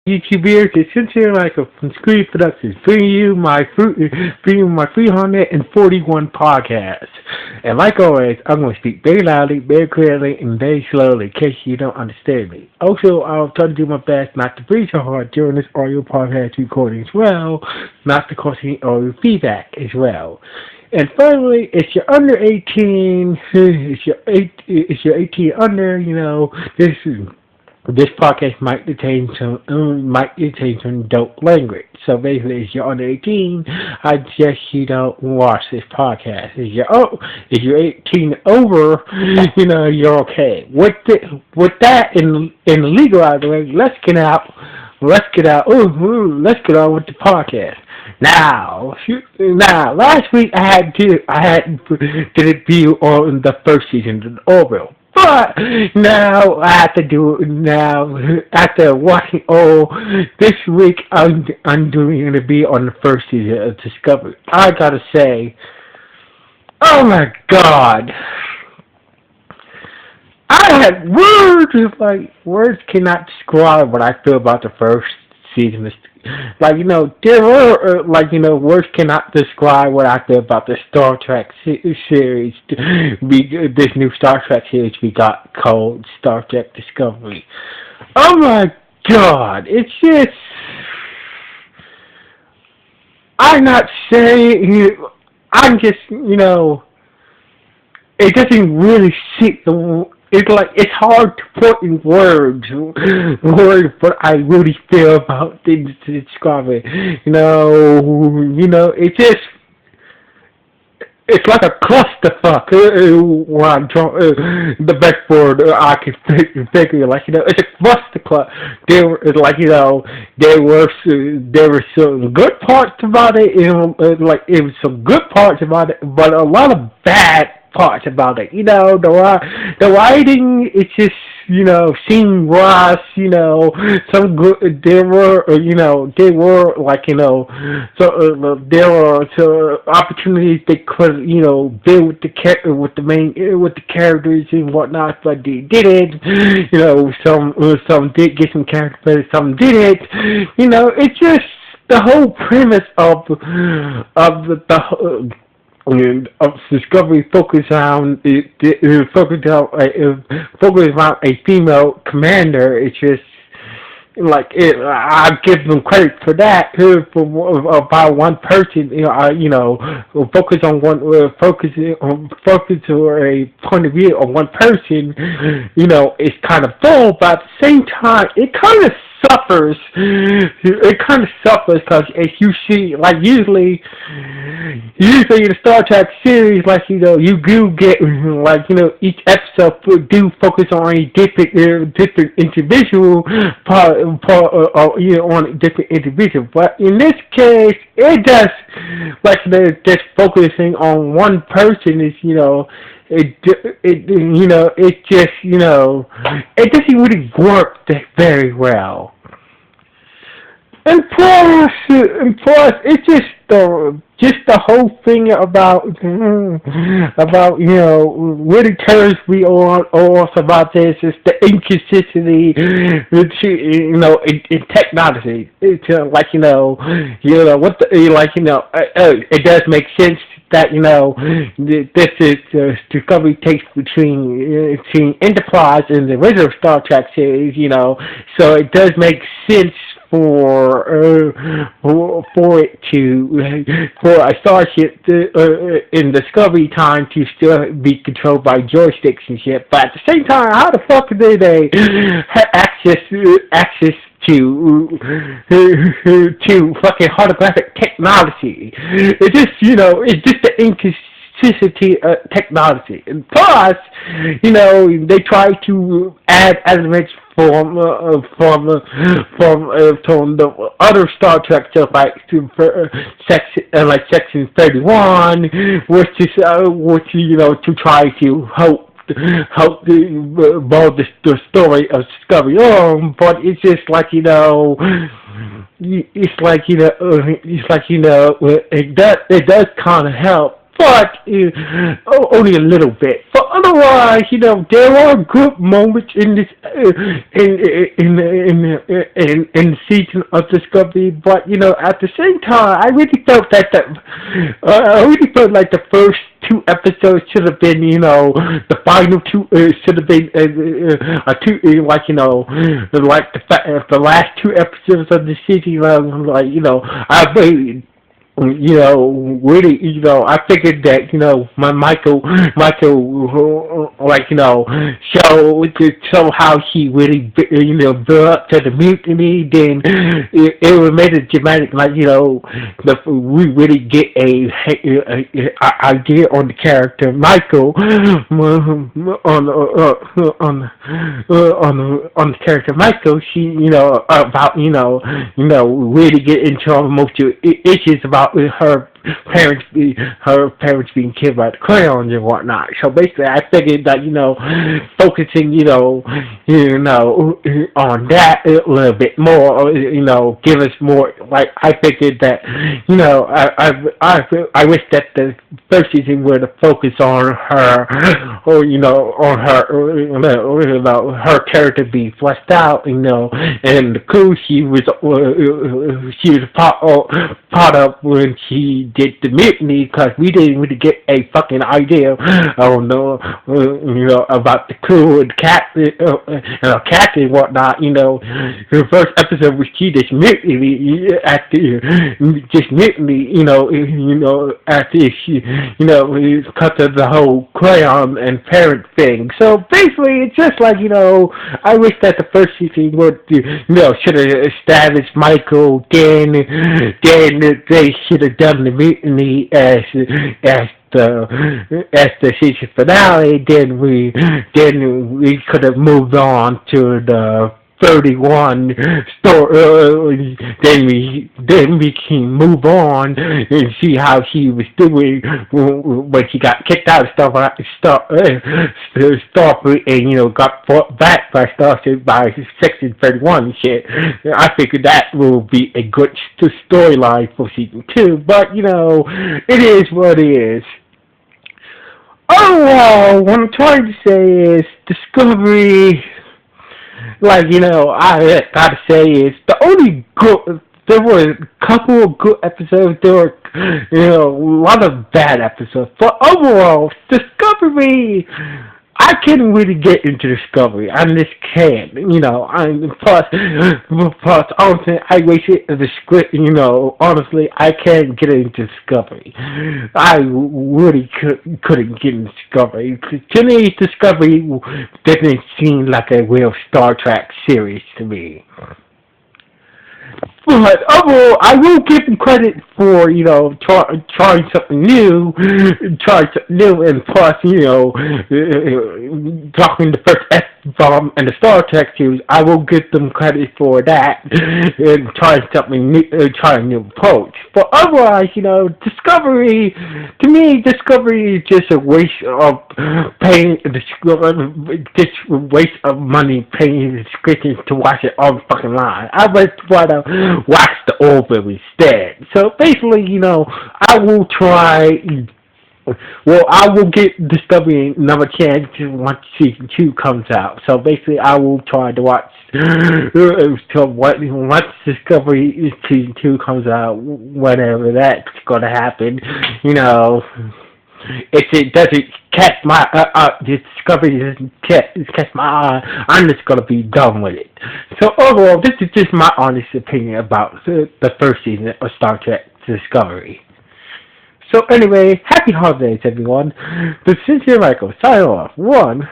YouTubers, it's Sincere Michael from Screen Productions, bringing you my 341 podcast. And like always, I'm going to speak very loudly, very clearly, and very slowly in case you don't understand me. Also, I'll try to do my best not to breathe so hard during this audio podcast recording as well, not to cause any audio feedback as well. And finally, if you're under 18, if you're 18 under, this podcast might contain some adult language. So basically, if you're under 18, I suggest you don't watch this podcast. If you're 18 over, you're okay. With that in the legal out of the way, let's get out. Let's get on with the podcast. Now, last week I had to review on the first season of the Orville. But now I have to do it now. After watching all this week, I'm doing it to be on the first season of Discovery. I gotta say, oh my god, I had words cannot describe what I feel about the first season. Words cannot describe what I feel about the Star Trek series. This new Star Trek series we got called Star Trek Discovery. Oh my god, it's just. I'm not saying. I'm just, it doesn't really sit the. It's hard to put in words what I really feel about things to describe it. It's like a clusterfuck. The best word I can figure, it's a clusterfuck. There were some good parts about it. It was some good parts about it, but a lot of bad parts about it. The writing, it's just, seeing Ross, some good, there were there were some opportunities they could, build with the characters and whatnot, but they didn't. Some did get some characters, but some didn't. It's just the whole premise of Discovery focus around a female commander. It's just I give them credit for that. About one person, focus or a point of view on one person, is kind of full, but at the same time, it kind of suffers. It kind of suffers because if you see, usually in the Star Trek series, you do get, each episode do focus on a different individual on a different individual. But in this case, it does, just focusing on one person is, it doesn't really work that very well. And plus, it's just the whole thing about really turns me on off about this is the inconsistency, in technology. It's it does make sense that this is Discovery takes between Enterprise and the original Star Trek series, so it does make sense for a starship in Discovery time to still be controlled by joysticks and shit. But at the same time, how the fuck did they have access to fucking holographic technology? It's just the inconsistency of technology. And plus, they try to add elements from the other Star Trek stuff, Section 31, which to try to help evolve the story of Discovery on, but it's just it does kind of help but only a little bit. But otherwise, there are good moments in this in the season of Discovery. But at the same time, I really felt that I really felt like the first two episodes should have been, the final two should have been like the last two episodes of the season. I really, really, I figured that, Michael, show how he really, built up to the mutiny. Then it would make it dramatic, we really get a idea on the character Michael, on the character Michael. She, about, really get into emotional issues about her parents being killed by the Klingons and whatnot. So basically, I figured that focusing on that a little bit more, give us more. Like I figured that I wish that the first season would focus on her, or on her, her character being fleshed out, and the crew she was part of when she did the mutiny, because we didn't really get a fucking idea, about the crew and the captain and whatnot. The first episode was she just mutiny after she, because of the whole Klingon and parent thing. So basically, it's just like, I wish that the first season would, should have established Michael, then they should have done the mutiny as the season finale. Then we could have moved on to the 31 story. Then we can move on and see how she was doing when she got kicked out of Starfleet, and got fought back by Starfleet by Section 31 and shit. I figured that will be a good storyline for season 2, but it is what it is. Oh, what I'm trying to say is Discovery. I gotta say is the only good. There were a couple of good episodes. There were, a lot of bad episodes. But overall, Discovery, I can't really get into Discovery. I just can't. Plus, honestly, I wasted the script. Honestly, I can't get into Discovery. I really couldn't get into Discovery. To me, Discovery didn't seem like a real Star Trek series to me. But overall, I will give them credit for, trying something new, and plus, talking the first F-bomb and the Star Trek series. I will give them credit for that, and trying something new, trying a new approach. But otherwise, Discovery, to me, Discovery is just a waste of paying, just a waste of money paying the subscriptions to watch it on the fucking line. I would rather watch the Orville instead. So basically, I will try. Well, I will get Discovery another chance once season 2 comes out. So basically, I will try to watch. Once Discovery season 2 comes out, whenever that's gonna happen, if it doesn't catch my Discovery doesn't catch my eye, I'm just gonna be done with it. So overall, this is just my honest opinion about the first season of Star Trek Discovery. So anyway, happy holidays, everyone. This is Sincere Michael. Sign off. 1.